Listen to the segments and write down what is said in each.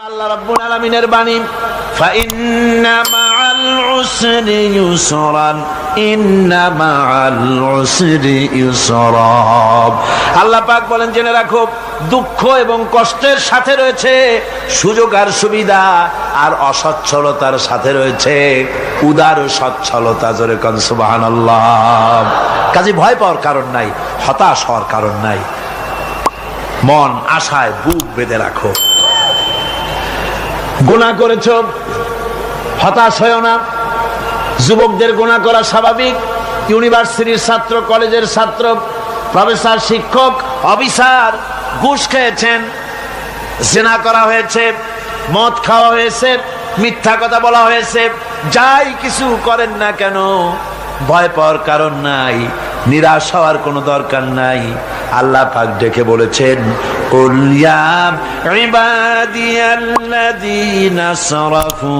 আল্লাহ রাব্বুল আলামিনের বাণী ফাইন্না মাআল উসরি ইউসরান ইন্না মাআল উসরি ইউসরা। আল্লাহ পাক বলেন জেনে রাখো, দুঃখ এবং কষ্টের সাথে রয়েছে সুযোগ আর সুবিধা, আর অসচ্ছলতার সাথে রয়েছে উদার সচ্ছলতা। জোরে কোন সুবহানাল্লাহ। কাজে ভয় পাওয়ার কারণ নাই, হতাশ হওয়ার কারণ নাই। মন আশায় বুক বেঁধে রাখো। গুনাহ করেছো, হতাশ হয়ো না। যুবকদের গুনাহ করা স্বাভাবিক। ইউনিভার্সিটির ছাত্র, কলেজের ছাত্র, প্রফেসর, শিক্ষক, অফিসার ঘুষ খেয়েছেন, জিনা করা হয়েছে, মদ খাওয়া হয়েছে, মিথ্যা কথা বলা হয়েছে। যাই কিছু করেন না কেন, ভয় পাওয়ার কারণ নাই, নিরাশ হওয়ার কোনো দরকার নাই। আল্লাহ পাক ডেকে বলেছেন, কুল ইয়া ইবাদিয়াল্লাযীনা আসরাফু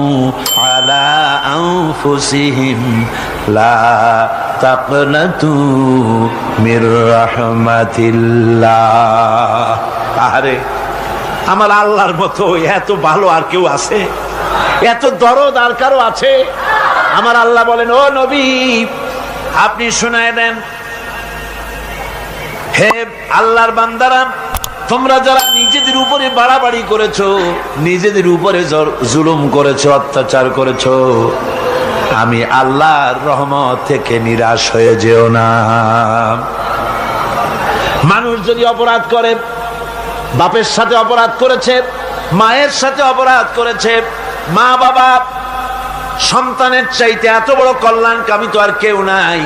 আলা আনফুসিহিম লা তাকনাতু মির রাহমাতিল্লাহ। আরে আমার আল্লাহর মতো এত ভালো আর কেউ আছে? এত দরদ আর কারো আছে? আমার আল্লাহ বলেন, ও নবী আপনি শোনায় দেন, হে আল্লাহর বান্দারা, তোমরা যারা নিজেদের উপরে বাড়াবাড়ি করেছো, নিজেদের উপরে জুলুম করেছো, অত্যাচার করেছো, আমি আল্লাহর রহমত থেকে নিরাশ হয়ে যেও না। মানুষ যদি অপরাধ করে, বাপের সাথে অপরাধ করেছে, মায়ের সাথে অপরাধ করেছে, মা বাবা সন্তানের চাইতে এত বড় কল্যাণকামী তো আর কেউ নাই।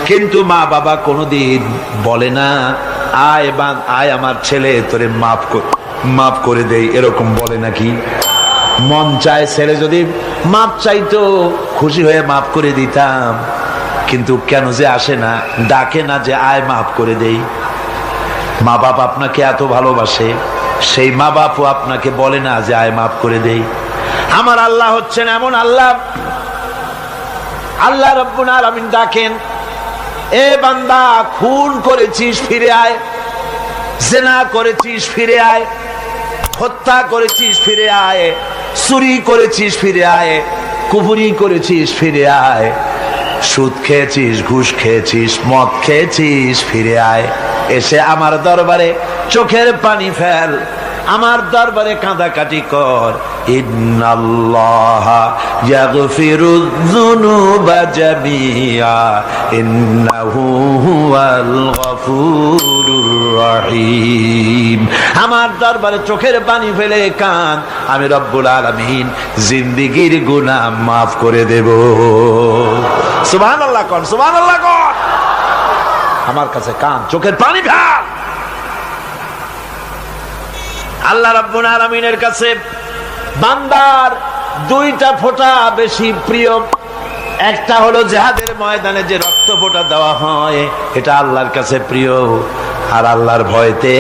কিন্তু মা বাবা কোনোদিন বলে না, আয় আমার ছেলে তোরে মাফ করে দেই, এরকম বলে নাকি? মন চায় ছেলে যদি মাপ চাইতো, খুশি হয়ে মাফ করে দিতাম। কিন্তু কেন যে আসে না, ডাকে না যে আয় মাফ করে দেই। মা বাপ আপনাকে এত ভালোবাসে, সেই মা বাপও আপনাকে বলে না যে আয় মাফ করে দেই। আমার আল্লাহ হচ্ছেন এমন আল্লাহ, আল্লাহ রাব্বুল আলামিন ডাকেন, এ বান্দা খুন করেছিস ফিরে আয়, জিনা করেছিস ফিরে আয়, হত্যা করেছিস ফিরে আয়, চুরি করেছিস ফিরে আয়, কুফরি করেছিস ফিরে আয়, সুদ খেয়েছিস, ঘুষ খেয়েছিস, মদ খেয়েছিস ফিরে আয়। এসে আমার দরবারে চোখের পানি ফেল, আমার দরবারে কাঁদাকাটি কর। ইন্নাল্লাহা ইয়াগফিরুয যুনুবা জামিআ ইন্নাহু হুয়াল গফুরুর রহিম। আমার দরবারে চোখের পানি ফেলে কাঁদ, আমি রব্বুল আলামিন জিন্দেগীর গুনাহ মাফ করে দেব। সুবহানাল্লাহ কোন, সুবহানাল্লাহ কোন। আমার কাছে কাঁদ, চোখের পানি ফেল। আল্লাহ রাব্বুল আলামিনের কাছে বান্দার দুইটা ফোঁটা বেশি প্রিয়। একটা হলো জিহাদের ময়দানে যে রক্ত ফোঁটা দেওয়া হয়, এটা আল্লাহর কাছে প্রিয়। আর আল্লাহর ভয়তে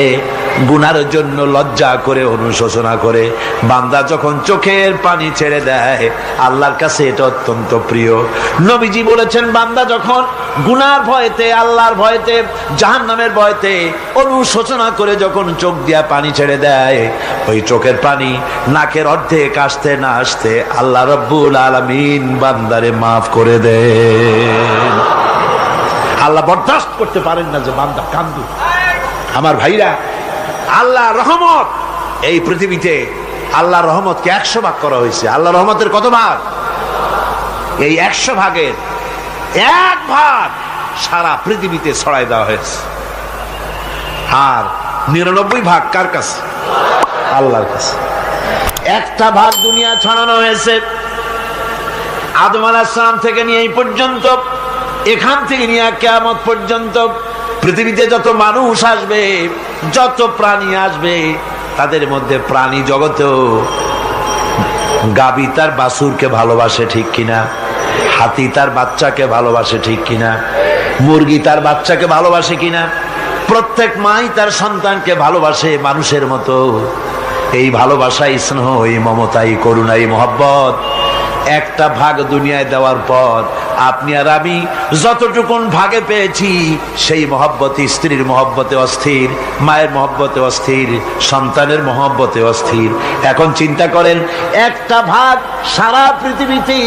গুনার জন্য লজ্জা করে, অনুশোচনা করে বান্দা যখন চোখের পানি ছেড়ে দেয়, আল্লাহর কাছে এটা অত্যন্ত প্রিয়। নবীজি বলেছেন, বান্দা যখন গুনার ভয়তে, আল্লাহর ভয়তে, জাহান্নামের ভয়তে অনুশোচনা করে যখন চোখ দিয়া পানি ছেড়ে দেয়, ওই চোখের পানি নাকের অর্ধেক আসতে না আসতে আল্লাহ রাব্বুল আলামিন বান্দারে মাফ করে দেন। আল্লাহ বরদাস্ত করতে পারেন না যে বান্দা কান্দু। আমার ভাইরা, আল্লাহ রহমত এই পৃথিবীতে, আল্লাহ রহমতকে 100 ভাগ করা হয়েছে। আল্লাহ রহমতের কত ভাগ? এই 100 ভাগের 1 ভাগ সারা পৃথিবীতে ছড়াই দেওয়া হয়েছে। আর 99 ভাগ কার কাছে? আল্লাহর কাছে। একটা ভাগ দুনিয়া ছড়ানো হয়েছে আদম আলাইহিস সালাম থেকে নিয়ে এই পর্যন্ত, এখান থেকে নিয়ে কিয়ামত পর্যন্ত পৃথিবীতে যত মানুষ আসবে, যত প্রাণী আসবে, তাদের মধ্যে প্রাণী জগতেও গাবি তার বাছুরকে ভালোবাসে ঠিক কিনা, হাতি তার বাচ্চাকে ভালোবাসে ঠিক কিনা, মুরগি তার বাচ্চাকে ভালোবাসে কিনা, প্রত্যেক মাই তার সন্তানকে ভালোবাসে মানুষের মতো। এই ভালোবাসা, স্নেহ, এই মমতা, এই করুণা, এই মহব্বত, একটা ভাগ দুনিয়ায় দেওয়ার পর আপনি আর আমি যতটুকুন ভাগে পেয়েছি সেই মহব্বতে, স্ত্রীর মহব্বতে অস্থির, মায়ের মহব্বতে অস্থির, সন্তানের মহব্বতে অস্থির। এখন চিন্তা করেন, একটা ভাগ সারা পৃথিবীতে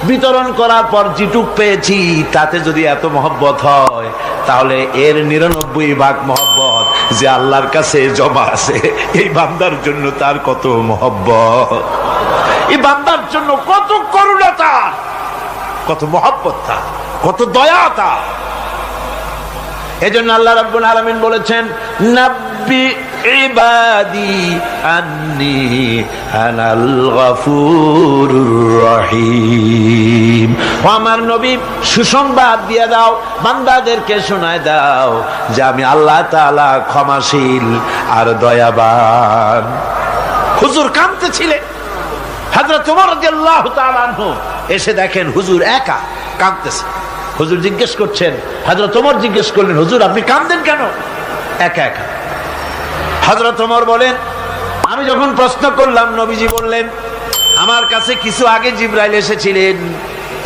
বিতরণ করার পর যেটুক পেয়েছি তাতে যদি এত মহব্বত হয়, তাহলে এর 99 ভাগ মহব্বত যে আল্লাহর কাছে জমা আছে, এই বান্দার জন্য তার কত মহব্বত, এই বান্দার জন্য কত করুণা তার, কত মহব্বত তার, কত দয়া তার। এজন্য আল্লাহ রাব্বুল আলামিন বলেছেন, নাব্বি ইবাদি আন্নি আনাল গফুরুর রহিম। ও আমার নবী, সুসংবাদ দিয়ে দাও, বান্দাদেরকে শোনায় দাও যে আমি আল্লাহ তাআলা ক্ষমাশীল আর দয়াবান। হুজুর কাঁদতেছিলেন, হযরত ওমর রাদিয়াল্লাহু তাআলা আনহু এসে দেখেন হুজুর একা কাঁদতেছে। হুজুর জিজ্ঞেস করছেন, হযরত ওমর জিজ্ঞেস করলেন, হুজুর আপনি কাঁদেন কেন একা একা? হযরত ওমর বলেন, আমি যখন প্রশ্ন করলাম নবীজি বললেন, আমার কাছে কিছু আগে জিবরাইল এসেছিলেন,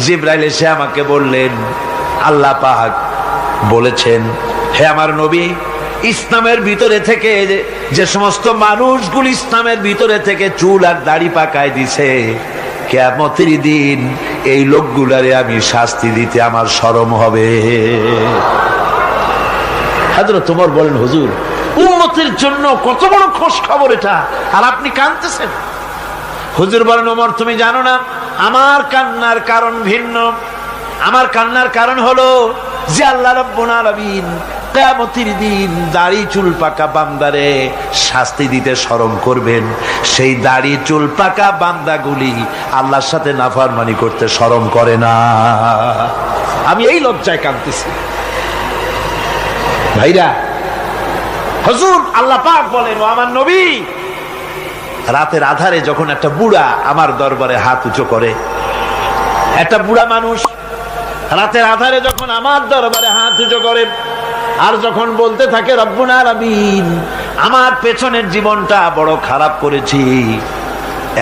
জিবরাইল এসে আমাকে বললেন আল্লাহ পাক বলেছেন, হে আমার নবী, ইসলামের ভিতরে থেকে যে সমস্ত মানুষগুলো ইসলামের ভিতরে থেকে চুল আর দাড়ি পাকায় দিছে, কিয়ামতের দিন এই লোকগুলারে আমি শাস্তি দিতে আমার শরম হবে। হযরত ওমর বলেন, হুজুর উম্মতের জন্য কত বড় খোঁজ খবর এটা, আর আপনি কাঁদতেছেন। হুজুর বলেন, ওমর তুমি জানো না আমার কান্নার কারণ ভিন্ন। আমার কান্নার কারণ হলো যে আল্লাহ রাব্বুল আলামিন কিয়ামতের দিন দাড়ি চুল পাকা বান্দারে শাস্তি দিতে শরম করবেন, সেই দাড়ি চুল পাকা বান্দাগুলি আল্লাহর সাথে নাফরমানি করতে শরম করে না। আমি এই লজ্জায় কাঁদতেছি। ভাইরা, হুজুর আল্লাহ পাক বলেন, ও আমার নবী, রাতের আধারে যখন একটা বুড়া আমার দরবারে হাত উঁচু করে, একটা বুড়া মানুষ রাতের আধারে যখন আমার দরবারে হাত উঁচু করে আর যখন বলতে থাকে, রব্বুল আলামিন আমার পেছনের জীবনটা বড় খারাপ করেছি,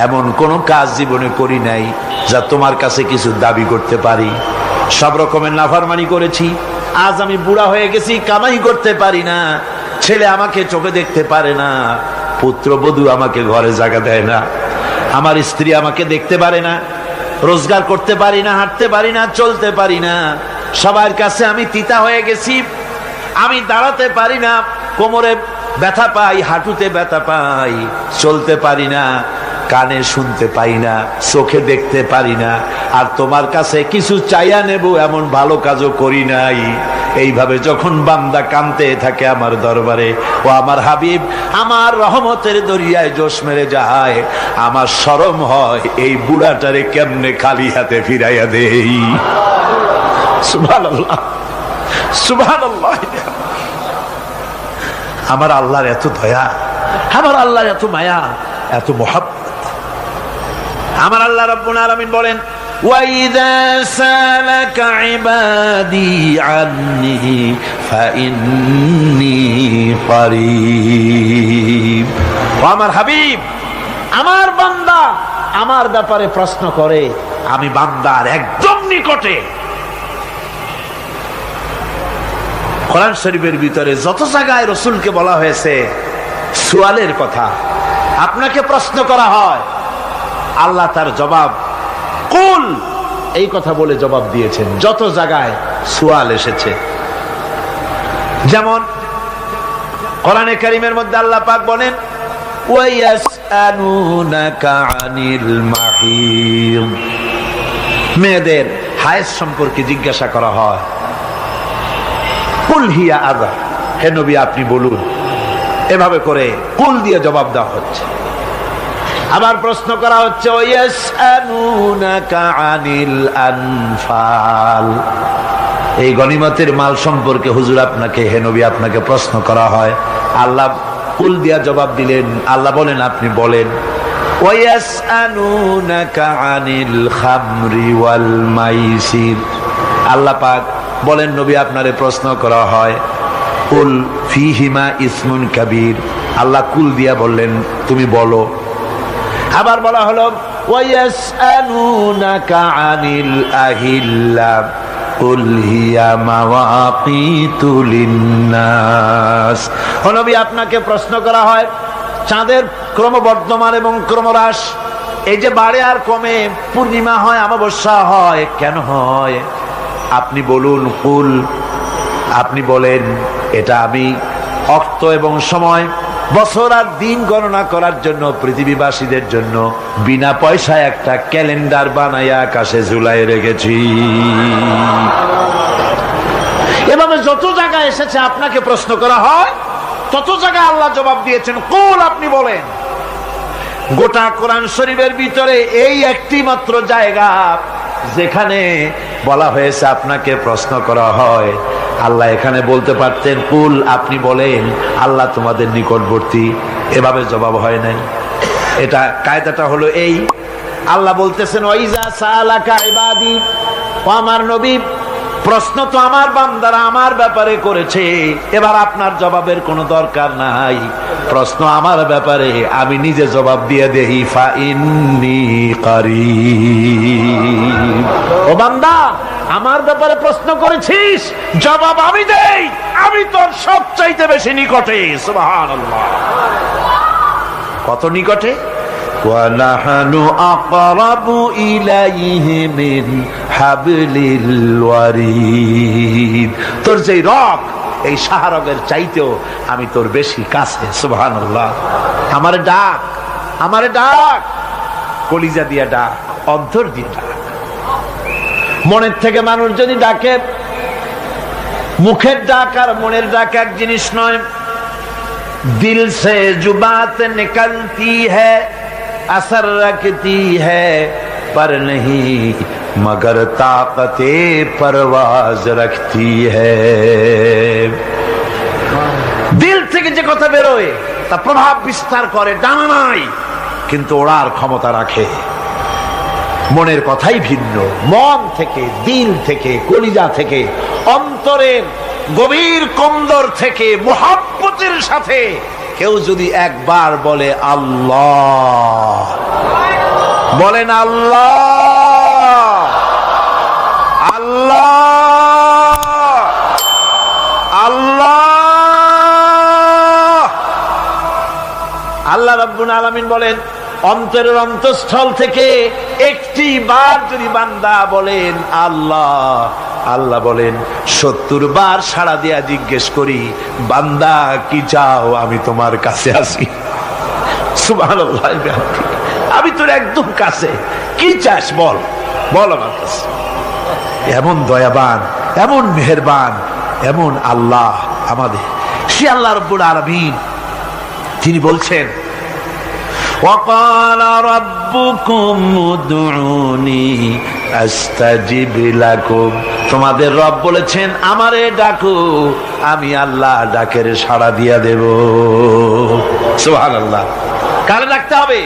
এমন কোন কাজ জীবনে করি নাই যা তোমার কাছে কিছু দাবি করতে পারি, সব রকমের নাফরমানি করেছি, আজ আমি বুড়া হয়ে গেছি, কামাই করতে পারি না, ছেলে আমাকে চোখে দেখতে পারে না, পুত্রবধূ আমাকে ঘরে জায়গা দেয় না, আমার স্ত্রী আমাকে দেখতে পারে না, রোজগার করতে পারি না, হাঁটতে পারি না, চলতে পারি না, সবার কাছে আমি তিতা হয়ে গেছি, আমি দাঁড়াতে পারি না, কোমরে ব্যথা পাই, হাঁটুতে ব্যথা পাই, চলতে পারি না, কানে শুনতে পাই না, চোখে দেখতে পারি না, আর তোমার কাছে কিছু চাইয়া নেব এমন ভালো কাজও করি নাই। এইভাবে যখন বান্দা কাঁদতে থাকে আমার দরবারে, ও আমার হাবিব আমার রহমতের দরিয়ায় জোশ মেরে যায়, আমার শরম হয় এই বুড়াটারে কেমনে খালি হাতে ফিরাইয়া দেই। সুবহানাল্লাহ, সুবহানাল্লাহ। আমার আল্লাহর এত দয়া, আমার আল্লাহর এত মায়া, এত মহব্বত। আমার আল্লাহ রাব্বুল আলামিন বলেন, وَإِذَا سَأَلَكَ عِبَادِي عَنِّي فَإِنِّي قَرِيبٌ। ও আমার হাবিব, আমার বান্দা আমার ব্যাপারে প্রশ্ন করে, আমি বান্দার একদম নিকটে। কোরআন শরীফের ভিতরে যত জায়গায় রাসূলকে বলা হয়েছে সুয়ালের কথা, আপনাকে প্রশ্ন করা হয়, আল্লাহ তার জবাব কুল এই কথা বলে জবাব দিয়েছেন। যত জায়গায় সুয়াল এসেছে, যেমন কোরআনে কারীমের মধ্যে আল্লাহ পাক বলেন, ওয়ায়াসআলুনাকা আনিল মাহিদ, মেয়েদের হায়েজ সম্পর্কে জিজ্ঞাসা করা হয়, কুল হিয়া আযা, হে নবী আপনি বলুন। এভাবে করে কুল দিয়ে জবাব দেওয়া হচ্ছে। আবার প্রশ্ন করা হচ্ছে, ওয়ায়াসআলুনাকা আনিল আনফাল, এই গনিমতের মাল সম্পর্কে হুজুর আপনাকে, হে নবী আপনাকে প্রশ্ন করা হয়। আল্লাহ কুল দিয়া জবাব দিলেন, আল্লাহ বলেন আপনি বলেন। ওয়ায়াসআলুনাকা আনিল খামরি ওয়াল মাইসির, আল্লাহ পাক বলেন নবী আপনারে প্রশ্ন করা হয়, কুল ফিহিমা ইসমুন কাবীর, আল্লাহ কুল দিয়া বললেন তুমি বলো। আবার বলা হলো ওয়ায়াসআলুনাকা আনিল আহিল্লা কুল হিয়া মাওয়াকিতু লিন্নাস। ও নবী, আপনাকে প্রশ্ন করা হয় চাঁদের ক্রমবর্ধমান এবং ক্রমহ্রাস, এই যে বাড়ে আর কমে, পূর্ণিমা হয় অমাবস্যা হয়, কেন হয়? আপনি বলুন, কুল, আপনি বলেন, এটা আমি অক্ত এবং সময়, বছর আর দিন গণনা করার জন্য পৃথিবীবাসীদের জন্য বিনা পয়সায় একটা ক্যালেন্ডার বানাইয়া আকাশে ঝুলাই রেখেছি। এভাবে যত জায়গায় এসেছে আপনাকে প্রশ্ন করা হয়, তত জায়গায় আল্লাহ জবাব দিয়েছেন কুল, আপনি বলেন। গোটা কোরআন শরীফের ভিতরে এই একটি মাত্র জায়গা যেখানে বলা হয়েছে আপনাকে প্রশ্ন করা হয়। আল্লাহ এখানে বলতে পারতেন কুল, আপনি বলেন, আল্লাহ তোমাদের নিকটবর্তী, এভাবে জবাব হয় নাই। এটা কায়দাটা হলো এই, আল্লাহ বলতেছেন ওয়াইজা সালাকা ইবাদি, ও আমার নবী, প্রশ্ন তো আমার বান্দারা আমার ব্যাপারে করেছে, এবার আপনার জবাবের কোনো দরকার নাই। প্রশ্ন আমার ব্যাপারে, আমি নিজে জবাব দিয়ে দেই, ফা ইন্নী কারীব। ও বান্দা, আমার ব্যাপারে প্রশ্ন করেছিস, জবাব আমি দেই, আমি তোর সবচাইতে বেশি নিকটে। সুবহানাল্লাহ, কত নিকটে? ওয়ানাহানু আকরাবু ইলাইহি মিন হাবলিল ওয়ারিদ। তোর যে রগ, এই শাহরগের চাইতেও আমি তোর বেশি কাছে। সুবহানাল্লাহ, আমারে ডাক, আমারে ডাক, কলিজা দিয়া ডাক, অন্তর দিয়ে ডাক। মনের থেকে মানুষ যদি ডাকে, মুখের ডাক আর মনের ডাক এক জিনিস নয়। দিল সে जो बात निकलती है असर रखती है पर नहीं मगर ताकते परवाज रखती है। দিল থেকে যে কথা বেরোয় তা প্রভাব বিস্তার করে, ডানা নাই কিন্তু ওড়ার ক্ষমতা রাখে। মনের কথাই ভিন্ন। মন থেকে, দিল থেকে, কলিজা থেকে, অন্তরের গভীর কন্দর থেকে মুহাব্বতের সাথে কেউ যদি একবার বলে আল্লাহ, বলেন আল্লাহ, আল্লাহ, আল্লাহ, আল্লাহ রাব্বুল আলামিন বলেন, অন্তরের অন্তঃস্থল থেকে একটি বার যদি বান্দা বলেন আল্লাহ, আল্লাহ বলেন 70 বার সাড়া দিয়া জিজ্ঞেস করি, বান্দা কি চাও, আমি তোমার কাছে আসি। সুবহানাল্লাহ, আমি তোর একদম কাছে, কি চাস বল, বল আমার কাছে। এমন দয়াবান, এমন মেহেরবান, এমন আল্লাহ আমাদের। সে আল্লাহ রাব্বুল আলামিন, তিনি বলছেন وقال ربكم ادعوني استجب لكم। তোমাদের রব বলেছেন আমারে ডাকো, আমি আল্লাহ ডাকের সাড়া দিয়া দেব। সুবহানাল্লাহ। কারে ডাকতে হবে?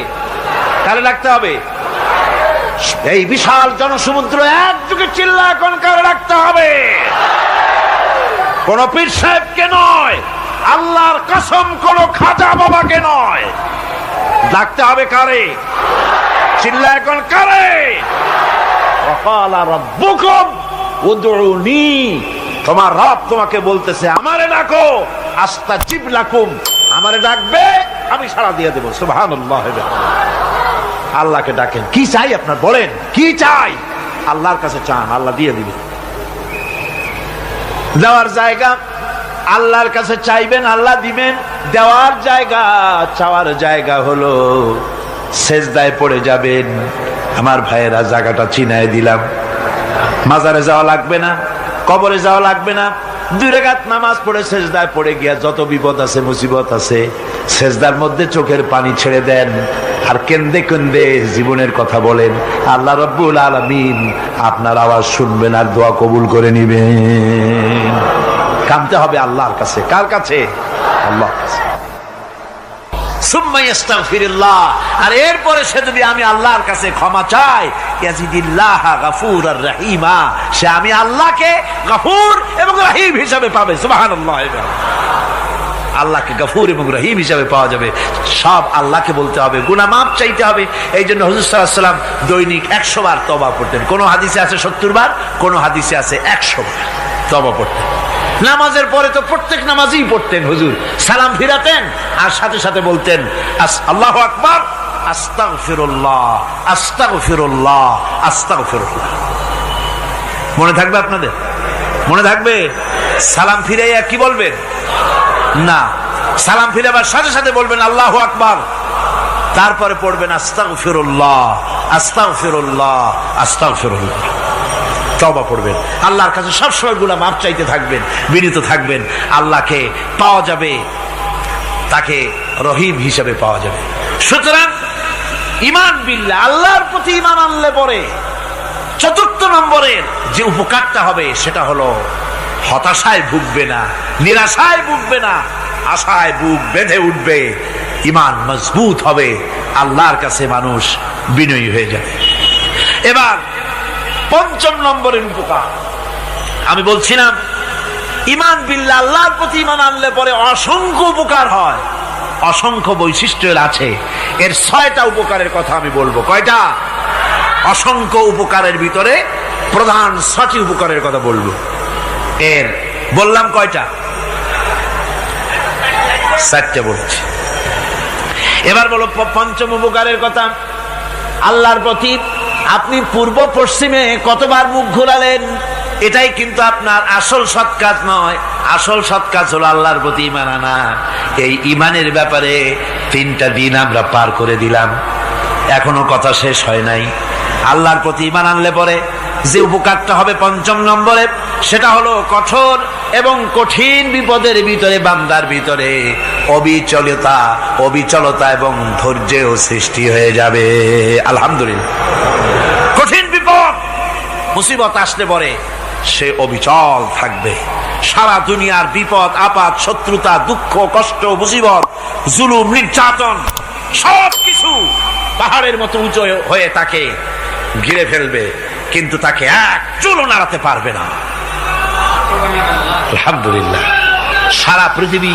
কারে ডাকতে হবে? এই বিশাল জনসমুদ্র একযোগে চিল্লা এখন কারে ডাকতে হবে? কোন পীর সাহেবকে নয়, আল্লাহর কসম কোন খাজা বাবাকে নয়, ডাকতে হবে কারে? চিল্লা এখন কারে? ওয়াকালা রাব্বুকুম উদউনি, তোমার রব তোমাকে বলতেছে আমারে ডাকো, আস্তাজিব লাকুম, আমারে ডাকবে আমি সাড়া দিয়ে দেব। সুবহানাল্লাহ। আল্লাহকে ডাকেন, কি চাই আপনার বলেন, কি চাই? আল্লাহর কাছে চান, আল্লাহ দিয়ে দিবেন। দেওয়ার জায়গা আল্লাহর কাছে চাইবেন, আল্লাহ দিবেন। দেওয়ার জায়গা, চাওয়ার জায়গা হলো সেজদায় পড়ে যাবেন। আমার ভাইয়েরা, জায়গাটা চিনায় দিলাম। মাজারে যাওয়া লাগবে না, কবরে যাওয়া লাগবে না। 2 রাকাত নামাজ পড়ে সেজদায় পড়ে গিয়া যত বিপদ আছে, মুসিবত আছে, সেজদার মধ্যে চোখের পানি ছেড়ে দেন আর কেন্দে কেন্দে জীবনের কথা বলেন। আল্লাহ রাব্বুল আলামিন আপনার আওয়াজ শুনবেন আর দোয়া কবুল করে নিবেন। কাঁদতে হবে আল্লাহর কাছে। কার কাছে? আল্লাহর কাছে। সুম্মা ইস্তাগফিরুল্লাহ, আর এরপরে সে যদি আমি আল্লাহর কাছে ক্ষমা চাই, ইয়াজিদিল্লাহ গফুরার রহিমা, সে আমি আল্লাহকে গফুর এবং রহিম হিসাবে পাবে। সুবহানাল্লাহ। আল্লাহকে গফুর এবং রহিম হিসাবে পাওয়া যাবে। সব আল্লাহকে বলতে হবে, গুনাহ মাফ চাইতে হবে। এই জন্য হুজুর সাল্লাল্লাহু আলাইহি ওয়াসাল্লাম দৈনিক 100 বার তওবা পড়তেন। কোন হাদিসে আছে 70 বার, কোন হাদিসে আছে 100 বার তওবা পড়তেন। নামাজের পরে তো প্রত্যেক নামাজই পড়তেন হুজুর, সালাম ফিরাতেন আর সাথে সাথে বলতেন আল্লাহু আকবার, আস্তাগফিরুল্লাহ, আস্তাগফিরুল্লাহ, আস্তাগফিরুল্লাহ। মনে থাকবে আপনাদের? মনে থাকবে? সালাম ফিরাইয়া কি বলবেন? না, সালাম ফিরাবার সাথে সাথে বলবেন আল্লাহু আকবার, তারপরে পড়বেন আস্তাগফিরুল্লাহ, আস্তাগফিরুল্লাহ, আস্তাগফিরুল্লাহ। তওবা পড়বেন, আল্লাহর কাছে সবসময় গুনাহ মাফ চাইতে থাকবেন, বিনীত থাকবেন। আল্লাহকে পাওয়া যাবে, তাকে রহিম হিসেবে পাওয়া যাবে। সুতরাং ঈমান বিল্লাহ, আল্লাহর প্রতি ঈমান আনলে পরে চতুর্থ নম্বরের যে উপকারটা হবে সেটা হলো হতাশায় ভুগবে না, নিরাশায় ভুগবে না, আশায় বুক বেঁধে উঠবে, ঈমান মজবুত হবে, আল্লাহর কাছে মানুষ বিনয়ী হয়ে যাবে। এবার পঞ্চম নম্বরের উপকার আমি বলছিলাম, ঈমান বিল্লাহ, আল্লাহর প্রতি ঈমান আনলে পরে অসংখ্য উপকার হয়, অসংখ্য বৈশিষ্ট্য আছে। এর 6টা উপকারের কথা আমি বলবো। কয়টা? অসংখ্য উপকারের ভিতরে প্রধান 6টি উপকারের কথা বলবো। এর বললাম কয়টা? 4টে বলছি। এবার বলো পঞ্চম উপকারের কথা। আল্লাহর প্রতি আপনি পূর্ব পশ্চিমে কতবার মুখ ঘোরালেন, এটাই কিন্তু আপনার আসল সৎ কাজ নয়। আসল সৎ কাজ হলো আল্লাহর প্রতি ঈমান আনা। এই ঈমানের ব্যাপারে 3টা দিন আমরা পার করে দিলাম, এখনো কথা শেষ হয় নাই। আল্লাহর প্রতি ঈমান আনলে পরে যে উপকারটা হবে পঞ্চম নম্বরে, সেটা হলো কঠোর এবং কঠিন বিপদের ভিতরে বান্দার ভিতরে অবিচলতা এবং ধৈর্যের সৃষ্টি হয়ে যাবে। আলহামদুলিল্লাহ। কঠিন বিপদ মুসিবত আসলে পরে সে অবিচল থাকবে। সারা দুনিয়ার বিপদ আপদ, শত্রুতা, দুঃখ, কষ্ট, মুসিবত, জুলুম, নির্যাতন সবকিছু পাহাড়ের মতো উঁচু হয়ে তাকে ঘিরে ফেলবে, কিন্তু তাকে এক চুলও নাড়াতে পারবে না। আলহামদুলিল্লাহ। সারা পৃথিবী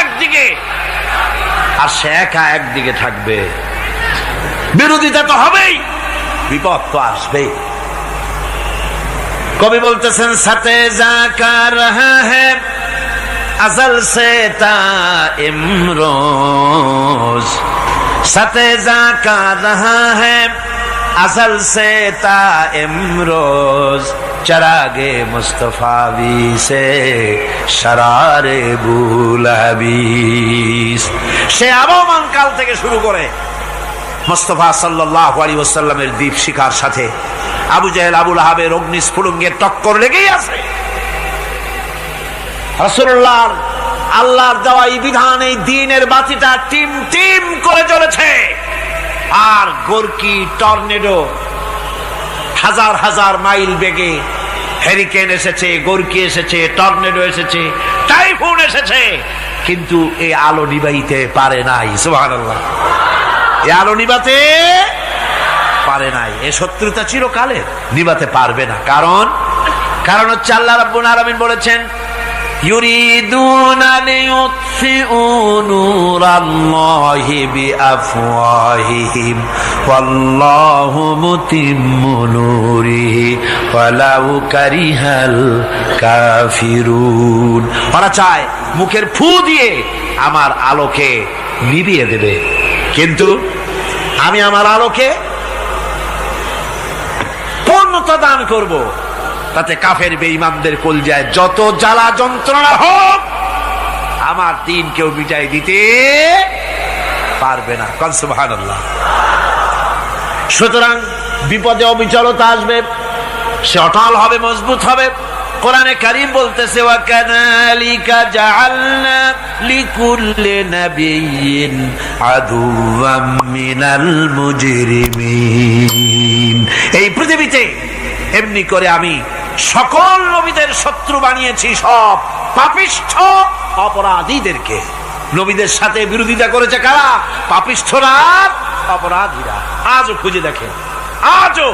একদিকে আর সে একা একদিকে থাকবে। বিরোধিতা তো হবেই, বিপদ তো আসবেই। কবি বলতেছেন, সাথে জাকা রহা হ্যায় अज़ल से ता इमरोज, सतेजा का रहा है अज़ल से ता इमरोज, चरागे मुस्तफावी से शरारे बुलहबीस। সে আবহমান কাল থেকে শুরু করে মুস্তাফা সাল্লাল্লাহু আলাইহি ওয়াসাল্লামের দীপ শিখার সাথে আবু জাহেল, আবু লাহাবের অগ্নিস্ফুলিঙ্গের টক্কর লেগেই আছে। রাসূলুল্লাহর আল্লাহর দেওয়া এই বিধান, এই দ্বীনের বাতিটা টিম টিম করে জ্বলেছে। আর গোরকি, টর্নেডো, হাজার হাজার মাইল বেগে হেরিকেন এসেছে, গোরকি এসেছে, টর্নেডো এসেছে, টাইফুন এসেছে, কিন্তু এই আলো নিবাইতে পারে নাই। সুবহানাল্লাহ। এই আলো নিবাতে পারে নাই। এই শত্রুতা চিরকালের, নিবাতে পারবে না। কারণ হচ্ছে আল্লাহ রাব্বুল আলামিন বলেছেন, ইউরিদুনা লিইউতফিউ নূরাল্লাহি বিআফওয়াহিহিম ওয়াল্লাহু মুতিম্মু নূরিহি ওয়ালাউ কারিহাল কাফিরুন। ওরা চায় মুখের ফু দিয়ে আমার আলোকে নিভিয়ে দেবে, কিন্তু আমি আমার আলোকে পূর্ণতা দান করব। তাতে কাফের বেঈমানদের কলজায় যত জ্বালা যন্ত্রণা হোক, আমার দ্বীন কেউ মিটাই দিতে পারবে না। সুবহানাল্লাহ। সুতরাং বিপদে অবিচলতা আসবে, সে অটল হবে, মজবুত হবে। কোরআনে কারীম বলতেছে, ওয়া কাযালিকা জাআলনা লিকুল্লি নাবিয়্যিন আদুওয়াম মিনাল মুজরিমিন। এই পৃথিবীতে এমনি করে আমি সকল নবীদের শত্রু বানিয়েছি, সব পাপিষ্ঠ অপরাধীদেরকে। নবীদের সাথে বিরোধিতা করেছে কারা? পাপিষ্ঠরা, অপরাধীরা। আজও খুঁজে দেখেন আজও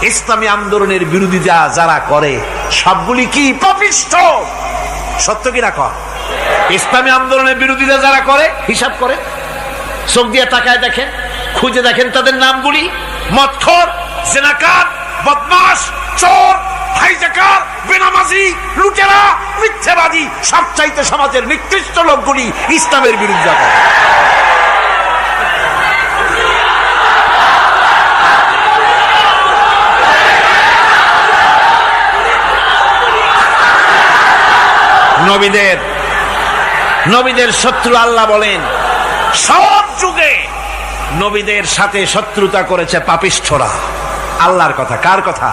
ইসলামী আন্দোলনের বিরোধিতা যারা করে সবগুলি কি পাপিষ্ঠ। সত্য কিনা কর? ইসলামী আন্দোলনের বিরোধিতা যারা করে হিসাব করে, চোখ দিয়ে তাকায় দেখেন, খুঁজে দেখেন তাদের নামগুলি। মদখোর, জেনাকার, বদমাশ, চোর, হাইজাকার, বেনামাজি, লুটেরা, মিথ্যাবাদী, সবচাইতে সমাজের নিকৃষ্ট লোকগুলি ইসলামের বিরোধিতা করে। নবীদের শত্রু আল্লাহ বলেন সব যুগে নবীদের সাথে শত্রুতা করেছে পাপিষ্ঠরা। আল্লাহর কথা, কার কথা?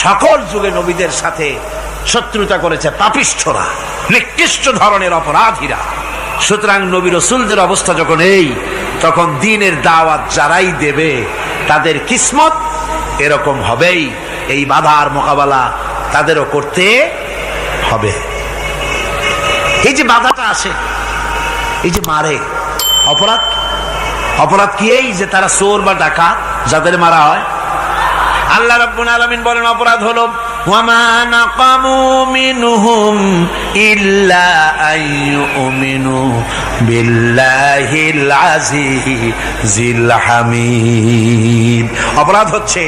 সকল যুগে নবীদের সাথে শত্রুতা করেছে পাপিষ্ঠরা, নিকৃষ্ট ধরনের অপরাধীরা। সুতরাং নবী রাসূলদের অবস্থা যখন এই, তখন দ্বীনের দাওয়াত যারাই দেবে তাদের কিসমত এরকম হবেই। এই বাধার মোকাবেলা তাদেরও করতে হবে। এই যে বাধাটা আসে, এই যে মারে, অপরাধ কি? এই যে তারা চোর বা ডাকাত যাদের মারা হয়। আল্লাহ রাব্বুল আলামিন বলেন অপরাধ হলো ওয়ামা নাকামু মিনহুম ইল্লা আইয়ুমিনু বিল্লাহিল আজিজিল হামিদ। অপরাধ হচ্ছে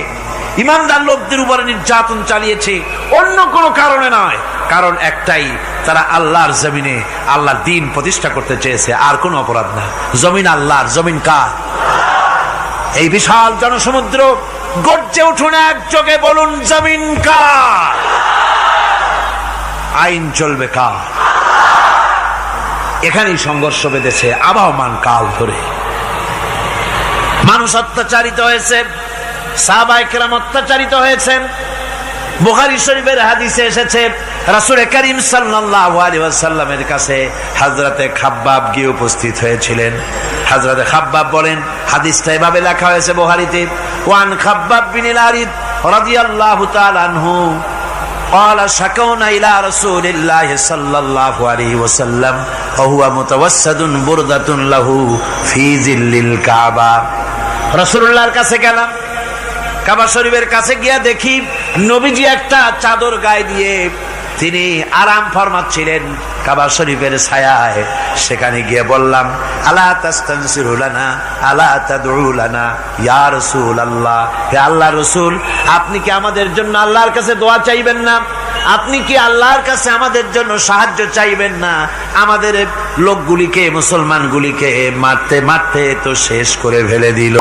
ইমানদার লোকদের উপরে নির্যাতন চালিয়েছে, অন্য কোনো কারণে নয়। কারণ একটাই, তারা আল্লাহর জমিনে আল্লাহর দ্বীন প্রতিষ্ঠা করতে চেয়েছে, আর কোনো অপরাধ না। জমিন আল্লাহর, জমিন কার? এই বিশাল জনসমুদ্র গর্জে উঠুন একযোগে, বলুন জমিন কার? আইন চলবে কার? এখানেই সংঘর্ষ বেঁধেছে আবহমান কাল ধরে। মানুষ অত্যাচারিত হয়েছে, সাহাবায়ে কেরাম অত্যাচারিত হয়েছেন। বুখারী শরীফের হাদিসে এসেছে রাসূল করিম সাল্লাল্লাহু আলাইহি ওয়াসাল্লামের কাছে হযরতে খাব্বাব গিয়ে উপস্থিত হয়েছিলেন। হযরতে খাব্বাব বলেন, হাদিসটা এভাবে লেখা হয়েছে বুখারীতে, ওয়ান খাব্বাব বিনিল আরিদ রাদিয়াল্লাহু তাআলা আনহু قال شكونا إلى رسول الله صلى الله عليه وسلم وهو متوسد بردة له في ظل الكعبة। রাসূলুল্লাহর কাছে গেলাম, কাবা শরীফের কাছে গিয়া দেখি নবীজি একটা চাদর গায়ে দিয়ে তিনি আরাম ফরমাচ্ছিলেন কাবা শরীফের ছায়ায়। সেখানে গিয়ে বললাম, আলা তাস্তানসিরু লানা আলা তাদউ লানা ইয়া রাসূলুল্লাহ, হে আল্লাহর রাসূল, আপনি কি আমাদের জন্য আল্লাহর কাছে দোয়া চাইবেন না? আপনি কি আল্লাহর কাছে আমাদের জন্য সাহায্য চাইবেন না? আমাদের লোকগুলিকে, মুসলমানগুলিকে মারতে মারতে তো শেষ করে ফেলে দিল।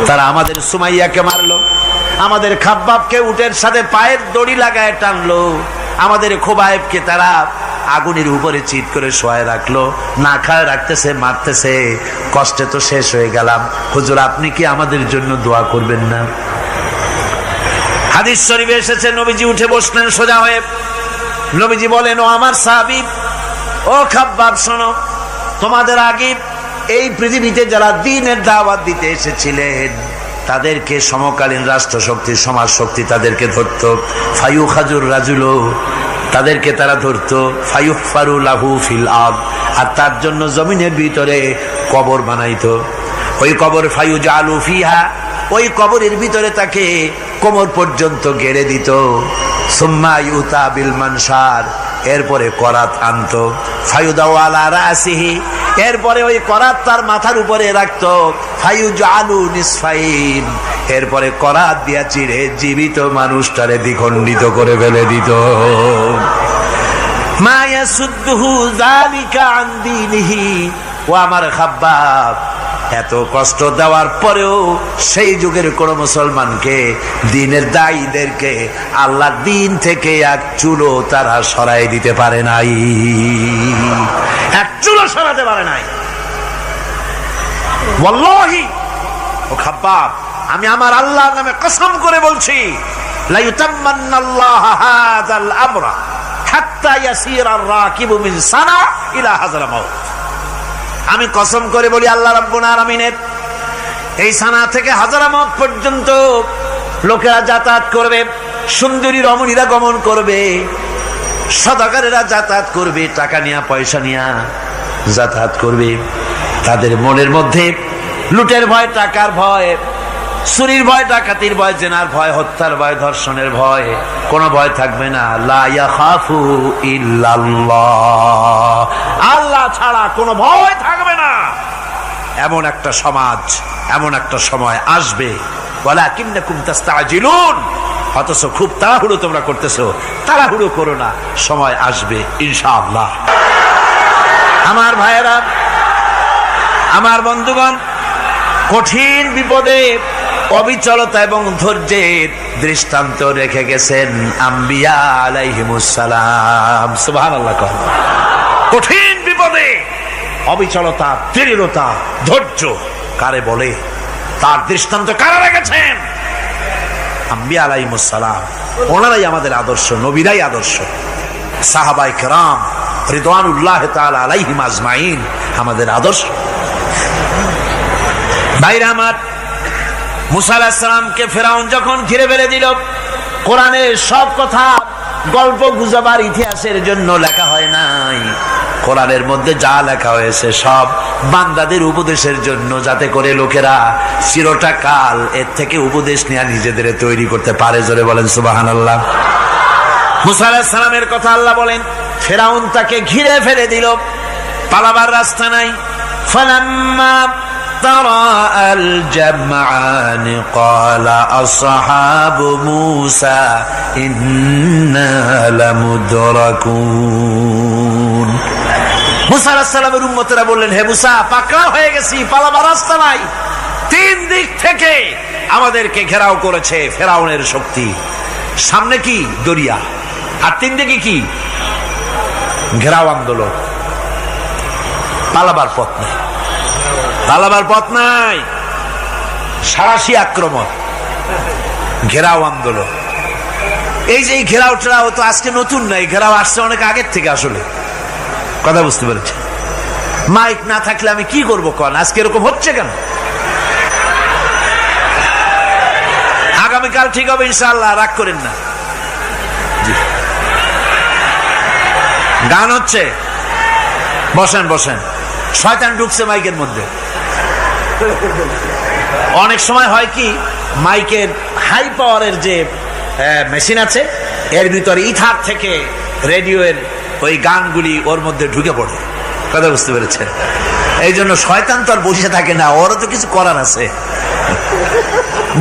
তারা আমাদের সুমাইয়াকে মারলো, আমাদের খাব্বাবকে উটের সাথে পায়ের দড়ি লাগায় টানলো, আমাদের খোবায়েবকে তারা আগুনের উপরে চিৎ করে শোয়ায় রাখলো, না খায় রাখতেছে, মারতেছে, কষ্টে তো শেষ হয়ে গেলাম। হুজুর, আপনি কি আমাদের জন্য দোয়া করবেন না? হাদিস শরীফে এসেছে নবীজি উঠে বসলেন সোজা হয়ে। নবীজি বলেন, ও আমার সাহাবী, ও খাব্বাব, শোনো, তোমাদের আগে এই পৃথিবীতে যারা দ্বীনের দাওয়াত দিতে এসেছিলেন তাদেরকে সমকালীন রাষ্ট্র শক্তি, সমাজ শক্তি তাদেরকে ধরতো। ফায়ুখাজুর রাজুলো, তাদেরকে তারা ধরতো। ফায়ুহফারু লাহু ফিল আরদ, আর তার জন্য জমিনের ভিতরে কবর বানাইতো। ওই কবর ফায়ুজালু ফিহা, ওই কবরের ভিতরে তাকে কোমর পর্যন্ত গেড়ে দিত। সুম্মা ইউতা বিল মানশার, এরপরে করাত আনতো। ফায়ুদাউ আলা রাসিহি, এরপরে ওই করাত তার মাথার উপরে রাখতো। ফায়ুজালু নিসফাইন, এরপরে করাত দিয়া চিড়ে জীবিত মানুষটারে দ্বিখণ্ডিত করে ফেলে দিত। মা ইয়াসুদ্দুহু যালিকা আন দীনিহি। ও আমার খাব্বাব, এত কষ্ট দেওয়ার পরেও সেই যুগের কোন মুসলমানকে, দ্বীনের দায়ীদেরকে আল্লাহর দ্বীন থেকে এক চুলো তারা সরাই দিতে পারে নাই, এক চুলো সরাতে পারে নাই। ওয়াল্লাহি, ও খাব্বাব, আমি আমার আল্লাহর নামে কসম করে বলছি, লা ইউতাম্মান্নাল্লাহু হাযাল আমরা হাত্তা ইয়াসিরার রাকিবু মিন সানা ইলা হাযরামাউত। আমি কসম করে বলি, আল্লাহ রাব্বুল আলামিনের এই সানা থেকে হাজারামত পর্যন্ত লোকেরা যাতায়াত করবে, সুন্দরী রমণীরা গমন করবে, সদাগরেরা যাতায়াত করবে, টাকা নিয়া পয়সা নিয়া যাতায়াত করবে। তাদের মনের মধ্যে লুটের ভয়, টাকার ভয়, চুরির ভয়, ডাকাতির ভয়, জেনার ভয়, হত্যার ভয়, ধর্ষণের ভয়, কোনো ভয় থাকবে না। লা ইয়াখাফু ইল্লাল্লাহ, আল্লাহ ছাড়া কোনো ভয় থাকবে না। এমন একটা সমাজ, এমন একটা সময় আসবে। ওয়ালাকিন্নাকুম তাস্তাজিলুন, অথচ খুব তাড়াহুড়ো তোমরা করতেছো। তাড়াহুড়ো করো না, সময় আসবে ইনশাআল্লাহ। আমার ভাইয়েরা, আমার বন্ধুগণ, কঠিন বিপদে অবিচলতা এবং ধৈর্যের দৃষ্টান্ত রেখে গেছেন আম্বিয়া আলাইহিমুস সালাম। সুবহানাল্লাহ। কঠিন বিপদে অবিচলতা, দৃঢ়তা, ধৈর্য কারে বলে, তার দৃষ্টান্ত কারা রেখেছেন? আম্বিয়া আলাইহিমুস সালাম। ওনারাই আমাদের আদর্শ, নবীরাই আদর্শ। সাহাবায়ে কেরাম রিদওয়ানুল্লাহ তাআলা আলাইহিম আজমাইন আমাদের আদর্শ। ভাইরা আমার, মুসা আলাইহিস সালামকে ফেরাউন যখন ঘিরে ফেলে দিল, কোরআনের সব কথা গল্প গুজবার ইতিহাসের জন্য লেখা হয় নাই। কোরআনের মধ্যে যা লেখা হয়েছে সব বান্দাদের উপদেশের জন্য, যাতে করে লোকেরা চিরটা কাল এর থেকে উপদেশ নিয়ে নিজেদের তৈরি করতে পারে। জোরে বলেন সুবহানাল্লাহ। মুসা আলাইহিস সালামের কথা আল্লাহ বলেন, ফেরাউন তাকে ঘিরে ফেলে দিল, পালাবার রাস্তা নাই। ফালাম্মা ترى الجمعان قال أصحاب موسى إنا لمدركون। মুসা আলাইহিস সালামের উম্মতেরা বললেন, হে মুসা, পাকড়াও হয়ে গেছি, পালাবার রাস্তা নাই। তিন দিক থেকে আমাদেরকে ঘেরাও করেছে ফেরাউনের শক্তি। সামনে কি? দরিয়া, আর তিন দিকে কি? ঘেরাও আন্দোলন। পালাবার পথ নাই, পালাবার পথ নাই। সারাশি আক্রমণ, ঘেরাও আন্দোলন। এই যে ঘেরাও টেরাও তো আজকে নতুন নাই, ঘেরাও আসছে অনেক আগের থেকে। আসলে কথা বুঝতে পেরেছি। মাইক না থাকলে আমি কি করবো কোন? আজকে এরকম হচ্ছে কেন? আগামীকাল ঠিক হবে ইনশাআল্লাহ, রাগ করেন না। গান হচ্ছে, বসেন বসেন। শয়তান ঢুকছে মাইকের মধ্যে। অনেক সময় হয় কি, মাইকের হাই পাওয়ারের যে মেশিন আছে, এর ভিতরে ইথার থেকে রেডিওর ওই গানগুলি ওর মধ্যে ঢুকে পড়ে। কথা বুঝতে পেরেছেন? এই জন্য শয়তান তো আর বসে থাকে না, ওরও তো কিছু করার আছে।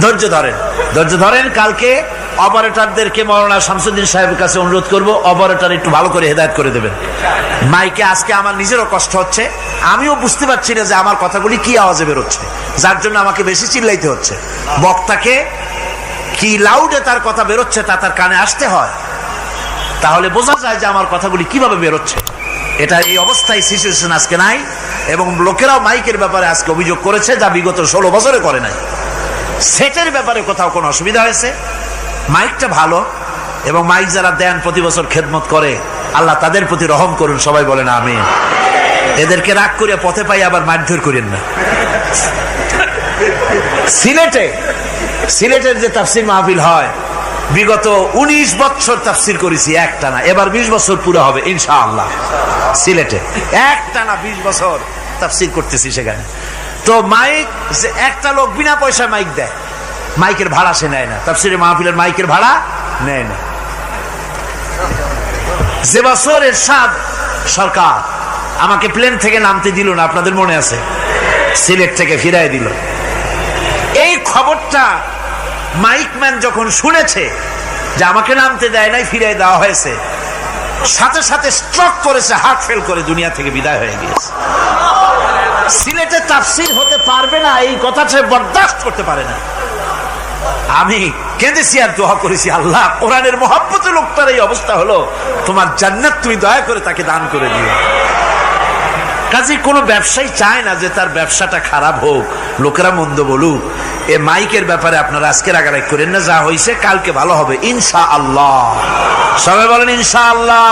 ধৈর্য ধরেন, ধৈর্য ধরেন। কালকে অপারেটরদেরকে মাওলানা শামসুদ্দিন সাহেবের কাছে অনুরোধ করব, অপারেটর একটু ভালো করে হেদায়েত করে দেবেন মাইকে। আজকে আমার নিজেরও কষ্ট হচ্ছে, আমিও বুঝতে পারছি না যে আমার কথাগুলি কি আওয়াজে বেরোচ্ছে, যার জন্য আমাকে বেশি চিল্লাইতে হচ্ছে। বক্তাকে কি লাউডে তার কথা বেরোচ্ছে তা তার কানে আসতে হয়, তাহলে বোঝা যায় যে আমার কথাগুলি কিভাবে বেরোচ্ছে। এটা এই অবস্থায় সিচুয়েশন আজকে নাই, এবং লোকেরাও মাইকের ব্যাপারে আজকে অভিযোগ করেছে, যা বিগত 16 বছরে করে নাই। সেটের ব্যাপারে কোথাও কোনো অসুবিধা হয়েছে? মাইকটা ভালো, এবং মাইক যারা দেন প্রতি বছর খেদমত করে, আল্লাহ তাদের প্রতি রহম করুন। সবাই বলেন আমিন। এদেরকে রাগ করে পথে পাই আবার মারধর করেন না। সিলেটের যে তাফসির মাহফিল হয়, বিগত 19 বছর তাফসির করেছি একটানা, এবার 20 বছর পুরো হবে ইনশাআল্লাহ। সিলেটে একটানা 20 বছর তাফসির করতেছি সেখানে। তো মাইক, একটা লোক বিনা পয়সায় মাইক দেয়, মাইকের ভাড়া সে নেয় না। তাফসিরে মাহফিলের মাইকের ভাড়া নেয় না। যে বছর এরশাদ সরকার আমাকে প্লেন থেকে নামতে দিল না, আপনাদের মনে আছে? সিলেট থেকে ফিরাই দিল। এই খবরটা মাইকম্যান যখন শুনেছে যে আমাকে নামতে দেয় নাই, ফিরাই দেওয়া হয়েছে, সাথে সাথে স্ট্রোক করেছে, হার্ট ফেল করে দুনিয়া থেকে বিদায় হয়ে গিয়েছে। সিলেটে তাফসীর হতে পারবে না, এই কথাটা বরদাস্ত করতে পারে না। আমি কেঁদেছি আর দোয়া করেছি, আল্লাহ, কোরআনের মহব্বতে লোকটার এই অবস্থা হলো, তোমার জান্নাত তুমি দয়া করে তাকে দান করে দিও। কাজে কোনো ব্যবসায়ী চায় না যে তার ব্যবসাটা খারাপ হোক, লোকেরা মন্দ বলুক। এ মাইকের ব্যাপারে আপনারা আজকে রাগারাগ করেন না, যা হয়েছে কালকে ভালো হবে ইনশাআল্লাহ। সবাই বলেন ইনশাআল্লাহ।